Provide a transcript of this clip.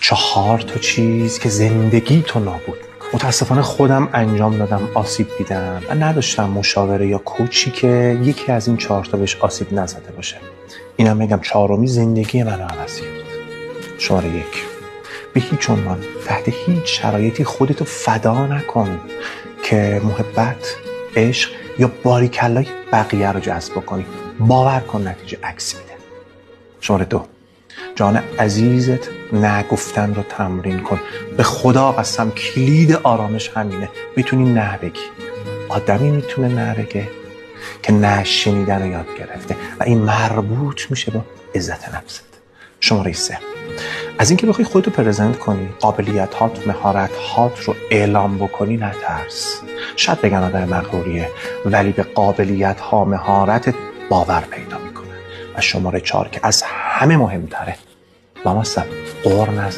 4 تا چیز که زندگی تو نابود میکنه. متاسفانه خودم انجام دادم، آسیب دیدم و نداشتم مشاوره یا کوچی که یکی از این 4 تا بهش آسیب نزده باشه. اینم بگم 4می زندگی منو عوض کرد. شماره 1: به هیچ عنوان تحت هیچ شرایطی خودتو فدا نکن که محبت، عشق یا باریکلای بقیه رو جذب کنی. باور کن نتیجه عکس میده. شماره 2: جان عزیزت نگفتن رو تمرین کن. به خدا قسم کلید آرامش همینه. میتونی نه بگی. آدمی میتونه نه بگه که نه شنیدن رو یاد گرفته و این مربوط میشه با عزت نفست. شماره 3: از اینکه بخوای خودتو پرزنت کنی، قابلیت‌هات، مهارت‌هات رو اعلام بکنی نترس. شاید بگن آدم مغروریه، ولی به قابلیت‌ها، مهارتت باور پیدا میکنه. و شماره 4 که از همه مهمتره: لامصب قر نزن.